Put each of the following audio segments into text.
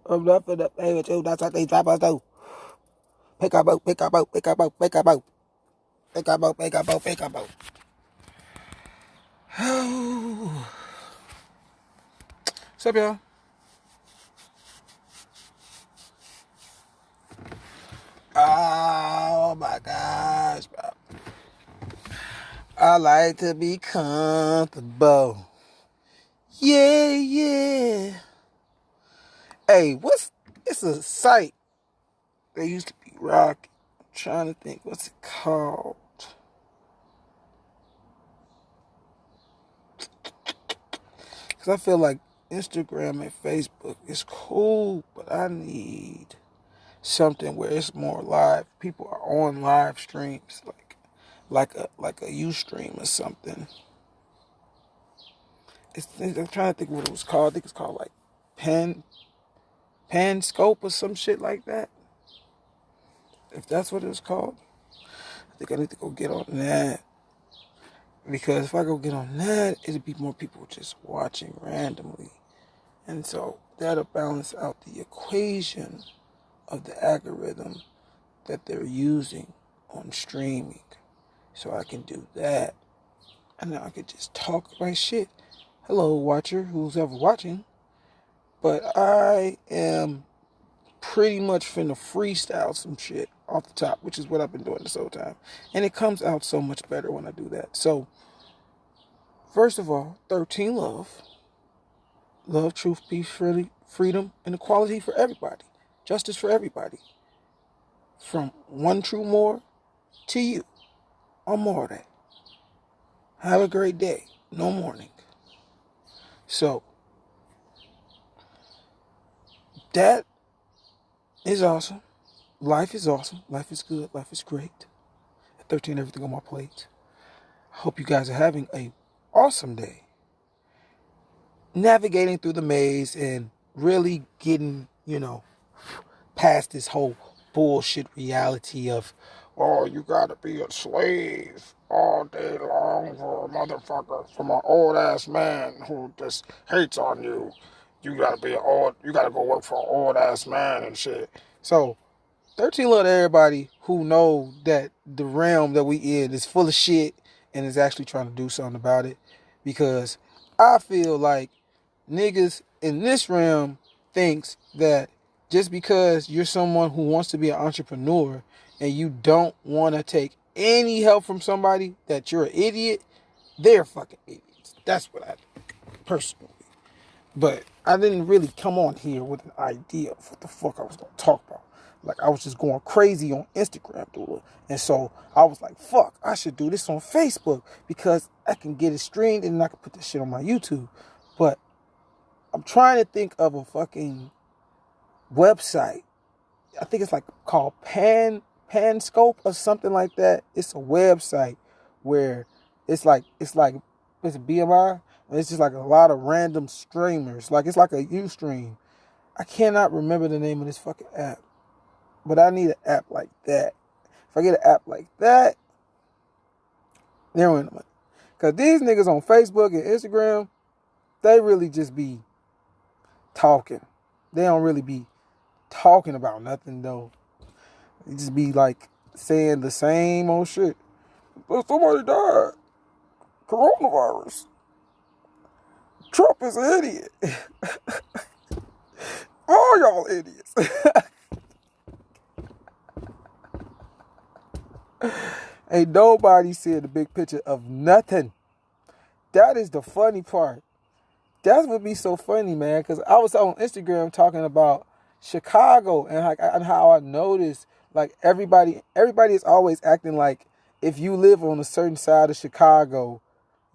I'm not finna play with you. That's what these rappers do. Pick up boat, pick up boat, pick up boat, pick up boat. Pick up boat, pick up boat, pick up boat. What's up, y'all? Oh my gosh, bro. I like to be comfortable. Yeah, yeah. Hey, it's a site that used to be rock. I'm trying to think, what's it called? Because I feel like Instagram and Facebook is cool, but I need something where it's more live. People are on live streams, like a Ustream or something. I'm trying to think what it was called. I think it's called like Pan Scope or some shit like that. If that's what it was called, I think I need to go get on that. Because if I go get on that, it'll be more people just watching randomly. And so that'll balance out the equation of the algorithm that they're using on streaming. So I can do that. And then I could just talk my shit. Hello, watcher, who's ever watching. But I am pretty much finna freestyle some shit off the top, which is what I've been doing this whole time. And it comes out so much better when I do that. So, first of all, 13 love. Love, truth, peace, freedom, and equality for everybody. Justice for everybody. From one true more to you. On more day. Have a great day. No morning. So, that is awesome. Life is awesome. Life is good. Life is great. At 13, everything on my plate. I hope you guys are having a awesome day. Navigating through the maze and really getting, past this whole bullshit reality of, oh, you gotta be a slave all day long for a motherfucker, from an old ass man who just hates on you. You gotta go work for an old ass man and shit. So 13 love to everybody who know that the realm that we in is full of shit and is actually trying to do something about it. Because I feel like niggas in this realm thinks that just because you're someone who wants to be an entrepreneur and you don't want to take any help from somebody, that you're an idiot, they're fucking idiots. That's what I think, personally. But I didn't really come on here with an idea of what the fuck I was going to talk about. Like, I was just going crazy on Instagram, dude. And so I was like, fuck, I should do this on Facebook because I can get it streamed and I can put this shit on my YouTube. But I'm trying to think of a fucking website. I think it's like called Panscope or something like that. It's a website where it's a BMI. It's just like a lot of random streamers. Like, it's like a Ustream. I cannot remember the name of this fucking app. But I need an app like that. If I get an app like that, they're in the money. Because these niggas on Facebook and Instagram, they really just be talking. They don't really be talking about nothing, though. They just be like saying the same old shit. But somebody died. Coronavirus. Trump is an idiot. All y'all idiots. Ain't nobody seeing the big picture of nothing. That is the funny part. That's what be so funny, man. Because I was on Instagram talking about Chicago and how I noticed like everybody is always acting like if you live on a certain side of Chicago,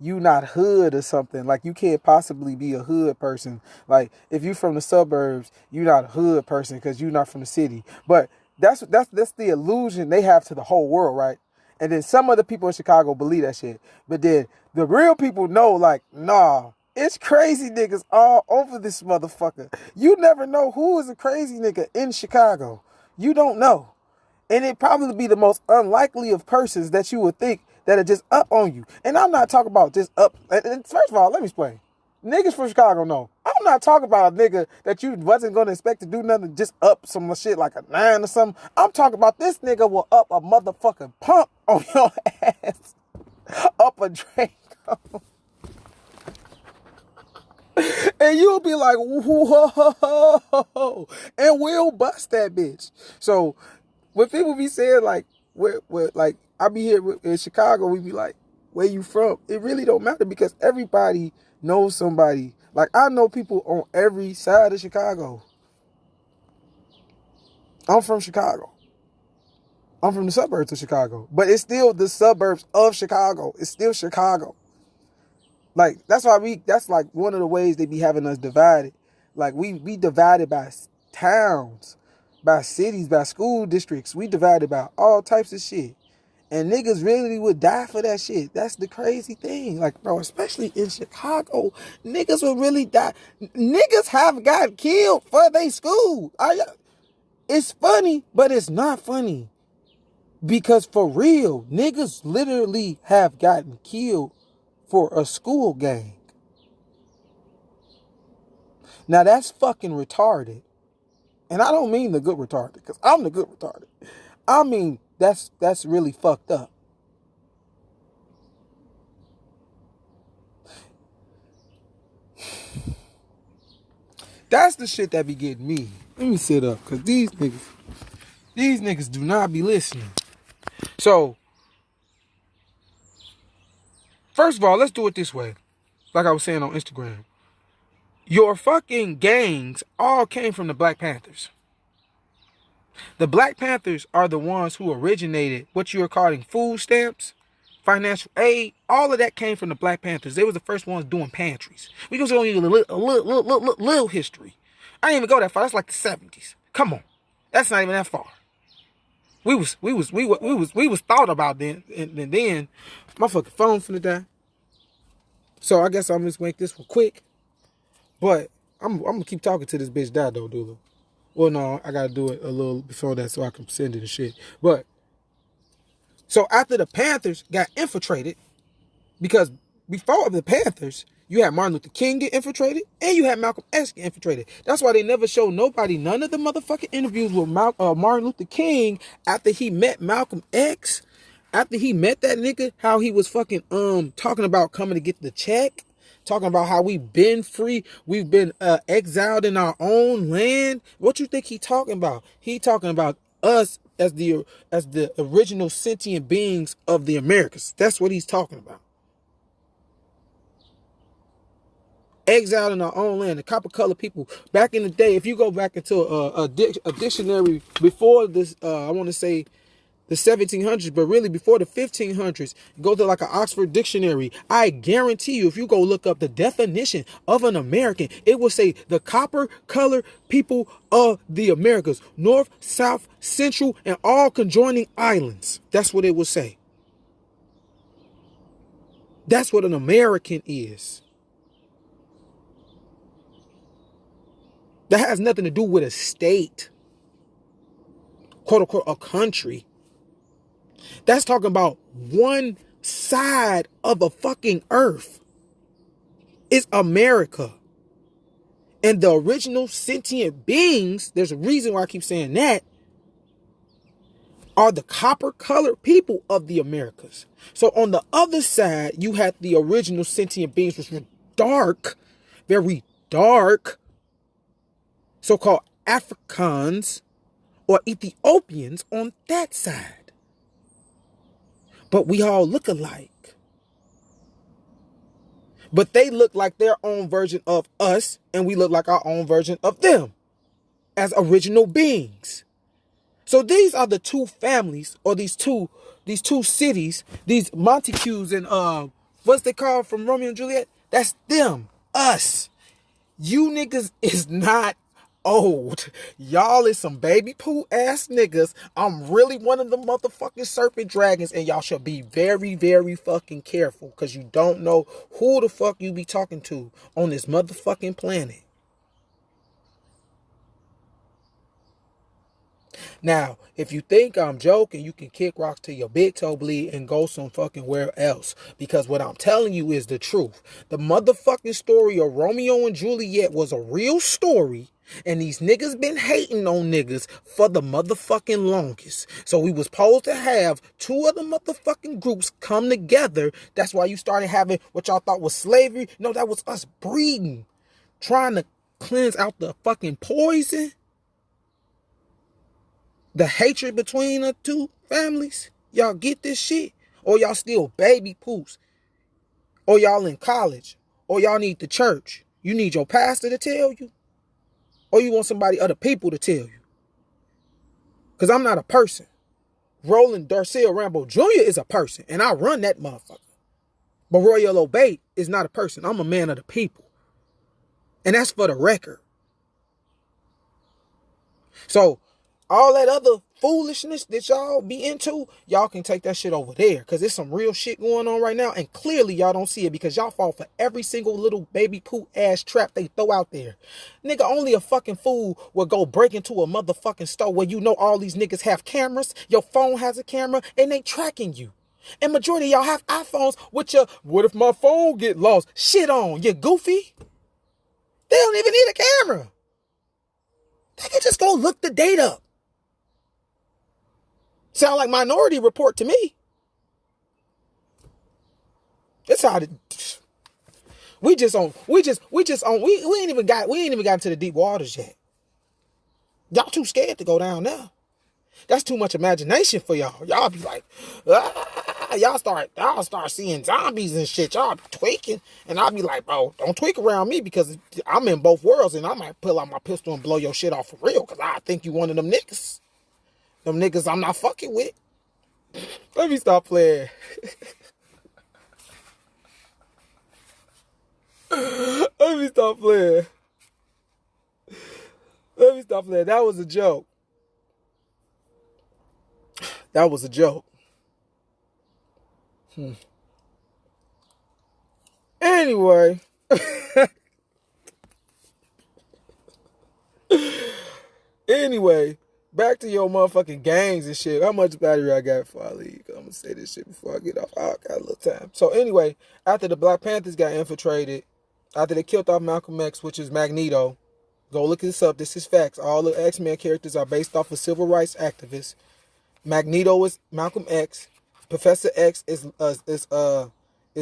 you not hood or something. Like, you can't possibly be a hood person. Like, if you from the suburbs, you not a hood person because you not from the city. But that's the illusion they have to the whole world, right? And then some other people in Chicago believe that shit. But then the real people know, like, nah, it's crazy niggas all over this motherfucker. You never know who is a crazy nigga in Chicago. You don't know. And it probably be the most unlikely of persons that you would think that are just up on you. And I'm not talking about just up. And first of all, let me explain. Niggas from Chicago know I I'm not talking about a nigga that you wasn't going to expect to do nothing, just up some shit like a 9 or something. I'm talking about this nigga will up a motherfucking pump on your ass. Up a Draco. And you'll be like, whoa. And we'll bust that bitch. So when people be saying like, where like, I be here in Chicago, we be like, where you from? It really don't matter because everybody knows somebody. Like, I know people on every side of Chicago. I'm from Chicago. I'm from the suburbs of Chicago. But it's still the suburbs of Chicago. It's still Chicago. Like, that's like one of the ways they be having us divided. Like, we divided by towns, by cities, by school districts. We divided by all types of shit. And niggas really would die for that shit. That's the crazy thing. Like, bro, especially in Chicago, niggas would really die. Niggas have got killed for their school. It's funny, but it's not funny. Because for real, niggas literally have gotten killed for a school gang. Now that's fucking retarded. And I don't mean the good retarded, because I'm the good retarded. I mean, that's really fucked up. That's the shit that be getting me. Let me sit up, because these niggas do not be listening. So, first of all, let's do it this way. Like I was saying on Instagram. Your fucking gangs all came from the Black Panthers. The Black Panthers are the ones who originated what you are calling food stamps, financial aid. All of that came from the Black Panthers. They was the first ones doing pantries. We go to a little history. I didn't even go that far. That's like the 70s. Come on, that's not even that far. We was thought about then, and then my fucking phone finna die. So I guess I'm just make this one quick. But I'm gonna keep talking to this bitch die though, Dula. Well, no, I gotta do it a little before that so I can send it and shit. But so after the Panthers got infiltrated, because before the Panthers, you had Martin Luther King get infiltrated and you had Malcolm X get infiltrated. That's why they never showed nobody none of the motherfucking interviews with Martin Luther King after he met Malcolm X. After he met that nigga, how he was fucking talking about coming to get the check. Talking about how we've been free. We've been exiled in our own land. What you think he talking about? He talking about us as the original sentient beings of the Americas. That's what he's talking about. Exiled in our own land. The copper colored people. Back in the day, if you go back into a dictionary before this, I want to say the 1700s, but really before the 1500s, go to like an Oxford dictionary. I guarantee you, if you go look up the definition of an American, it will say the copper colored people of the Americas, North, South, Central, and all conjoining islands. That's what it will say. That's what an American is. That has nothing to do with a state, quote unquote, a country. That's talking about one side of a fucking earth. It's America. And the original sentient beings, there's a reason why I keep saying that, are the copper colored people of the Americas. So on the other side, you had the original sentient beings, which were dark, very dark, so-called Africans or Ethiopians on that side. But we all look alike. But they look like their own version of us, and we look like our own version of them as original beings. So these are the two families, or these two cities, these Montagues and what's they called from Romeo and Juliet? That's them, us. You niggas is not old. Y'all is some baby poo ass niggas. I'm really one of the motherfucking serpent dragons, and y'all should be very, very fucking careful, because you don't know who the fuck you be talking to on this motherfucking planet. Now, if you think I'm joking, you can kick rocks till your big toe bleed and go some fucking where else. Because what I'm telling you is the truth. The motherfucking story of Romeo and Juliet was a real story. And these niggas been hating on niggas for the motherfucking longest. So we was supposed to have two other motherfucking groups come together. That's why you started having what y'all thought was slavery. No, that was us breeding. Trying to cleanse out the fucking poison. The hatred between the two families. Y'all get this shit? Or y'all still baby poops? Or y'all in college? Or y'all need the church? You need your pastor to tell you? Or you want somebody, other people to tell you? Because I'm not a person. Roland Darcel Rambo Jr. is a person. And I run that motherfucker. But Royal Obey is not a person. I'm a man of the people. And that's for the record. So, all that other foolishness that y'all be into, y'all can take that shit over there. Because there's some real shit going on right now. And clearly y'all don't see it because y'all fall for every single little baby poo ass trap they throw out there. Nigga, only a fucking fool will go break into a motherfucking store where you know all these niggas have cameras. Your phone has a camera and they tracking you. And majority of y'all have iPhones with your, what if my phone get lost? Shit on. You goofy. They don't even need a camera. They can just go look the date up. Sound like Minority Report to me. That's how we ain't even got into the deep waters yet. Y'all too scared to go down there. That's too much imagination for y'all. Y'all be like, y'all start seeing zombies and shit. Y'all be tweaking. And I'll be like, bro, don't tweak around me because I'm in both worlds and I might pull out my pistol and blow your shit off for real because I think you one of them niggas. Them niggas I'm not fucking with. Let me stop playing. Let me stop playing. That was a joke. That was a joke. Anyway. Anyway. Back to your motherfucking gangs and shit. How much battery I got before I leave? I'm going to say this shit before I get off. I got a little time. So anyway, after the Black Panthers got infiltrated, after they killed off Malcolm X, which is Magneto, go look this up. This is facts. All the X-Men characters are based off of civil rights activists. Magneto is Malcolm X. Professor X is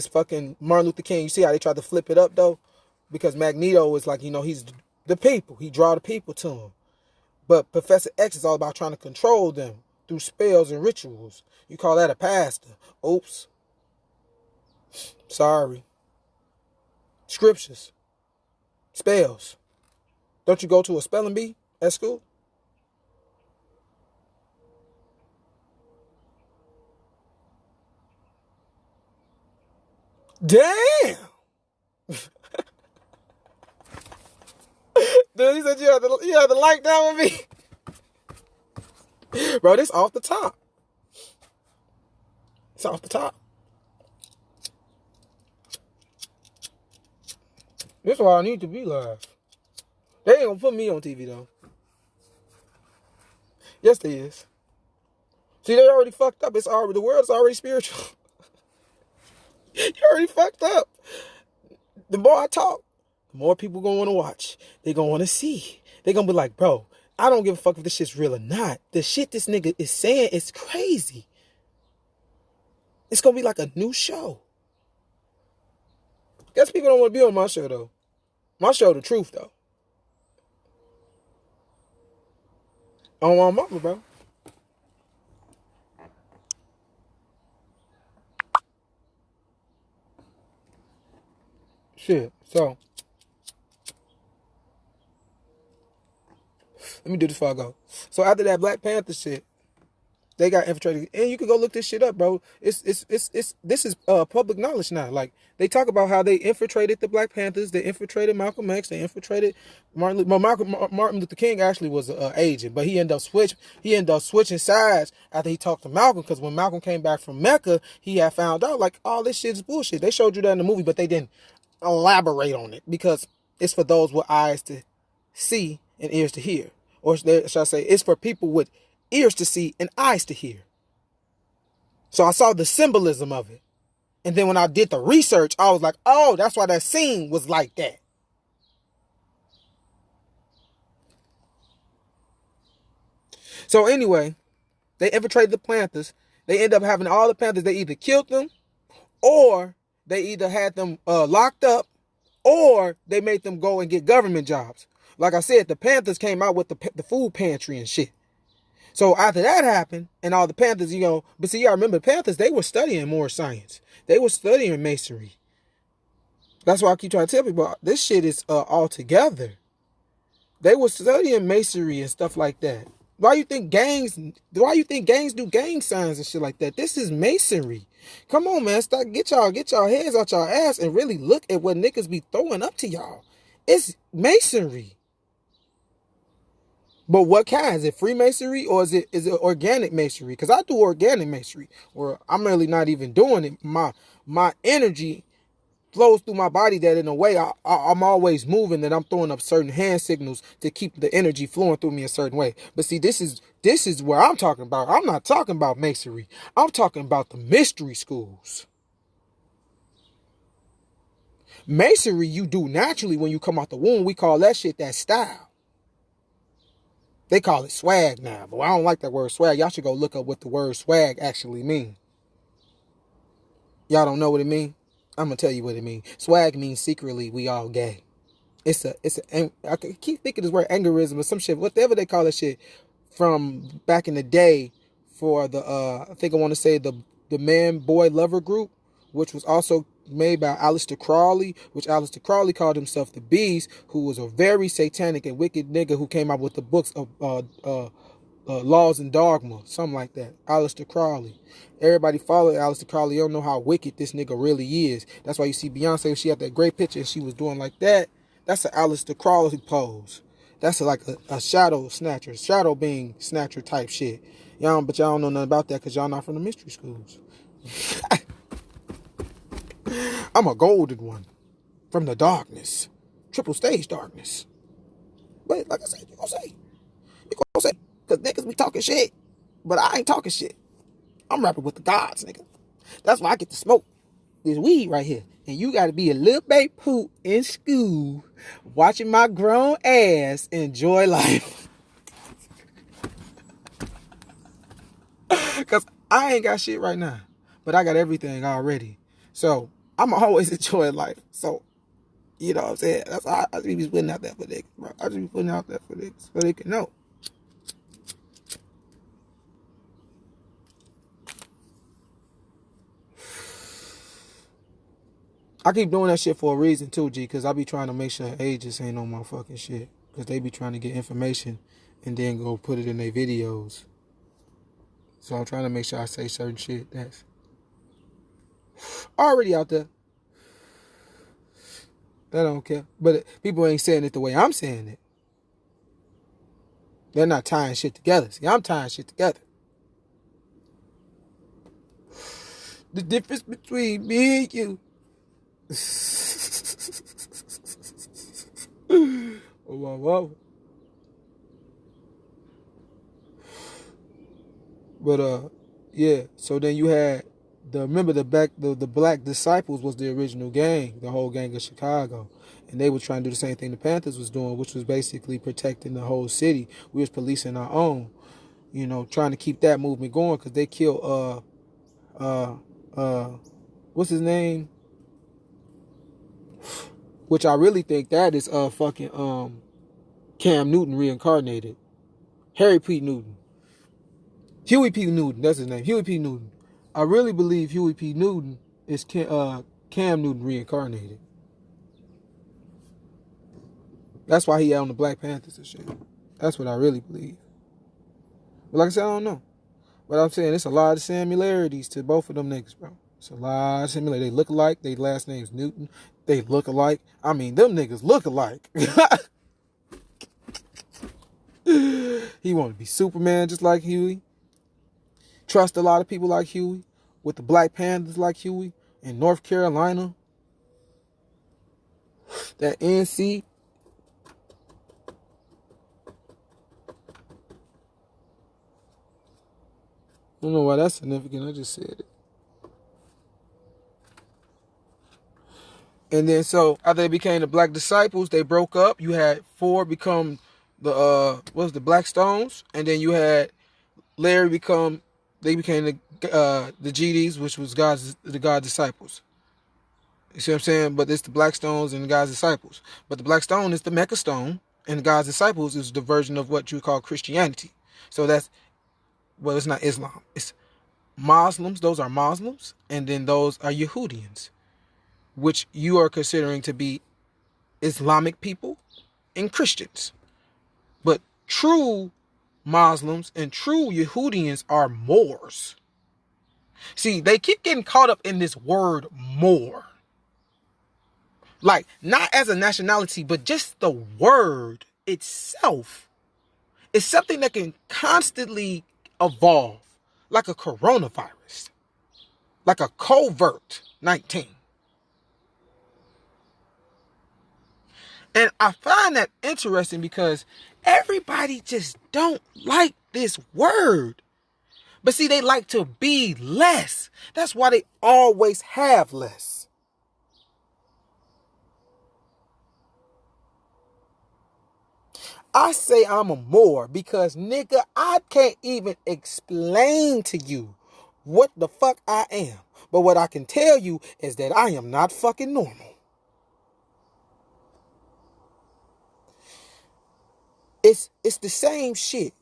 fucking Martin Luther King. You see how they tried to flip it up though? Because Magneto is like, he's the people. He draw the people to him. But Professor X is all about trying to control them through spells and rituals. You call that a pastor. Oops. Sorry. Scriptures. Spells. Don't you go to a spelling bee at school? Damn! Dude, he said you had to like that with me. Bro, this off the top. It's off the top. This is why I need to be live. They ain't gonna put me on TV though. Yes, they is. See, they already fucked up. The world's already spiritual. You already fucked up. The more I talk, the more people gonna want to watch. They gonna want to see. They gonna be like, bro, I don't give a fuck if this shit's real or not. The shit this nigga is saying is crazy. It's gonna be like a new show. Guess people don't want to be on my show though. My show, the truth though. On my mama, bro. Shit. So let me do this before I go. So after that Black Panther shit, they got infiltrated, and you can go look this shit up, bro. This is public knowledge now. Like they talk about how they infiltrated the Black Panthers, they infiltrated Malcolm X, they infiltrated Martin Luther King actually was an agent, but he ended up switching sides after he talked to Malcolm because when Malcolm came back from Mecca, he had found out like all this shit is bullshit. They showed you that in the movie, but they didn't elaborate on it because it's for those with eyes to see and ears to hear, or should I say, it's for people with ears to see, and eyes to hear. So I saw the symbolism of it. And then when I did the research, I was like, oh, that's why that scene was like that. So anyway, they infiltrated the Panthers. They end up having all the Panthers. They either killed them, or they either had them locked up, or they made them go and get government jobs. Like I said, the Panthers came out with the food pantry and shit. So after that happened, and all the Panthers, but see, y'all remember the Panthers, they were studying more science. They were studying masonry. That's why I keep trying to tell people, this shit is all together. They were studying masonry and stuff like that. Why you think gangs do gang signs and shit like that? This is masonry. Come on, man. Stop, get y'all heads out y'all ass and really look at what niggas be throwing up to y'all. It's masonry. But what kind? Is it Freemasonry or is it organic masonry? Because I do organic masonry, where I'm really not even doing it. My energy flows through my body that in a way I'm always moving, that I'm throwing up certain hand signals to keep the energy flowing through me a certain way. But see, this is where I'm talking about. I'm not talking about masonry. I'm talking about the mystery schools. Masonry you do naturally when you come out the womb. We call that shit that style. They call it swag now, but I don't like that word swag. Y'all should go look up what the word swag actually means. Y'all don't know what it means? I'm gonna tell you what it means. Swag means secretly we all gay. I keep thinking this word angerism or some shit, whatever they call that shit, from back in the day for the I think I want to say the man boy lover group, which was also made by Aleister Crowley, which Aleister Crowley called himself the Beast, who was a very satanic and wicked nigga who came out with the books of Laws and Dogma, something like that. Aleister Crowley. Everybody followed Aleister Crowley. You don't know how wicked this nigga really is. That's why you see Beyonce, she had that great picture and she was doing like that. That's an Aleister Crowley pose. That's like a shadow snatcher, shadow being snatcher type shit. But y'all don't know nothing about that because y'all not from the mystery schools. I'm a golden one from the darkness. Triple stage darkness. But like I said, you gonna say. Because niggas be talking shit. But I ain't talking shit. I'm rapping with the gods, nigga. That's why I get to smoke this weed right here. And you got to be a little baby poop in school watching my grown ass enjoy life. Because I ain't got shit right now. But I got everything already. So I'm always enjoying life. So, you know what I'm saying? That's why I just be putting out that for niggas, bro. I just be putting out that for niggas so they can know. I keep doing that shit for a reason too, G, because I be trying to make sure agents ain't on my fucking shit. Because they be trying to get information and then go put it in their videos. So I'm trying to make sure I say certain shit that's already out there. I don't care. But people ain't saying it the way I'm saying it. They're not tying shit together. See, I'm tying shit together. The difference between me and you. Whoa. But yeah. So then you had the Black Disciples was the original gang, the whole gang of Chicago, and they were trying to do the same thing the Panthers was doing, which was basically protecting the whole city. We was policing our own, trying to keep that movement going because they killed what's his name? Which I really think that is fucking Cam Newton reincarnated. Harry P. Newton. Huey P. Newton, that's his name. Huey P. Newton. I really believe Huey P. Newton is Cam Newton reincarnated. That's why he out on the Black Panthers and shit. That's what I really believe. But like I said, I don't know. But I'm saying it's a lot of similarities to both of them niggas, bro. It's a lot of similarities. They look alike. Their last name's Newton. They look alike. I mean, them niggas look alike. He wanted to be Superman just like Huey. Trust a lot of people like Huey. With the Black Panthers like Huey. In North Carolina. That NC. I don't know why that's significant. I just said it. And then so after they became the Black Disciples, they broke up. You had four become the what was the Black Stones, and then you had Larry they became the GDs, which was the God's disciples. You see what I'm saying? But it's the Black Stones and the God's disciples. But the Black Stone is the Mecca Stone, and the God's disciples is the version of what you would call Christianity. So that's, well, it's not Islam. It's Muslims. Those are Muslims, and then those are Yahudians, which you are considering to be Islamic people and Christians. But true Muslims and true Yahudians are Moors. See, they keep getting caught up in this word Moor. Like, not as a nationality, but just the word itself is something that can constantly evolve, like a coronavirus, like a COVID-19. And I find that interesting because everybody just don't like this word. But see, they like to be less. That's why they always have less. I say I'm a Moor because, nigga, I can't even explain to you what the fuck I am. But what I can tell you is that I am not fucking normal. It's the same shit.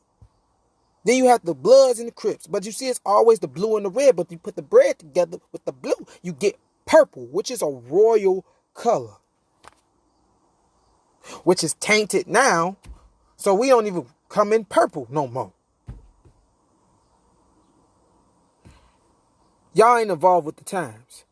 Then you have the Bloods and the Crips. But you see, it's always the blue and the red. But you put the bread together with the blue, you get purple, which is a royal color, which is tainted now. So we don't even come in purple no more. Y'all ain't involved with the times.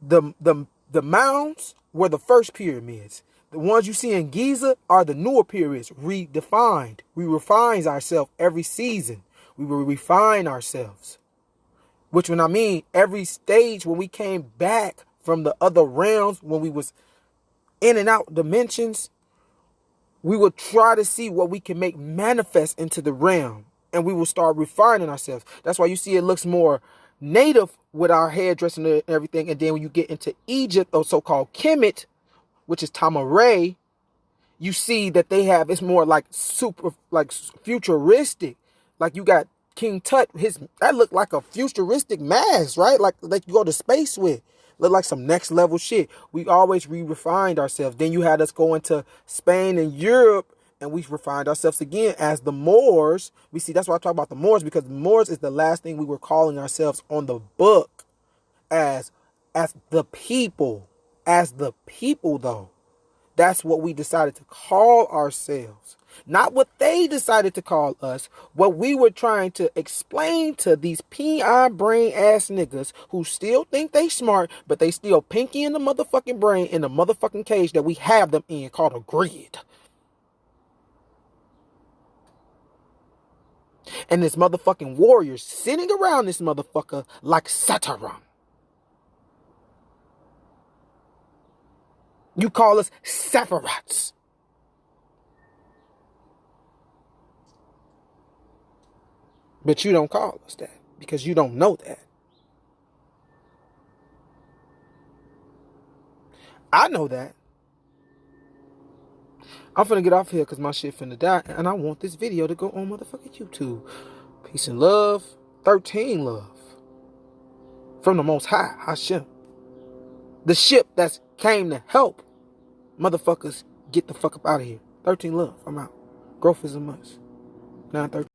The mounds were the first pyramids. The ones you see in Giza are the newer pyramids, redefined. We refine ourselves every season. We will refine ourselves. Which when I mean every stage when we came back from the other realms, when we was in and out dimensions, we will try to see what we can make manifest into the realm. And we will start refining ourselves. That's why you see it looks more native with our hairdressing and everything. And then when you get into Egypt, or so-called Kemet, which is Tamaray, you see that they have, it's more like super, like futuristic. Like you got King Tut, that looked like a futuristic mask, right? Like you go to space with. Look like some next level shit. We always refined ourselves. Then you had us go into Spain and Europe, and we refined ourselves again as the Moors. We see, that's why I talk about the Moors, because the Moors is the last thing we were calling ourselves on the book as the people. As the people, though. That's what we decided to call ourselves. Not what they decided to call us. What we were trying to explain to these peon brain ass niggas who still think they smart, but they still pinky in the motherfucking brain in the motherfucking cage that we have them in called a grid. And this motherfucking warriors sitting around this motherfucker like Sataram. You call us Sephiroths. But you don't call us that because you don't know that. I know that. I'm finna get off here because my shit finna die. And I want this video to go on motherfucking YouTube. Peace and love. 13 love. From the Most High, Hashem. The ship that came to help motherfuckers get the fuck up out of here. 13 love. I'm out. Growth is a must. 913.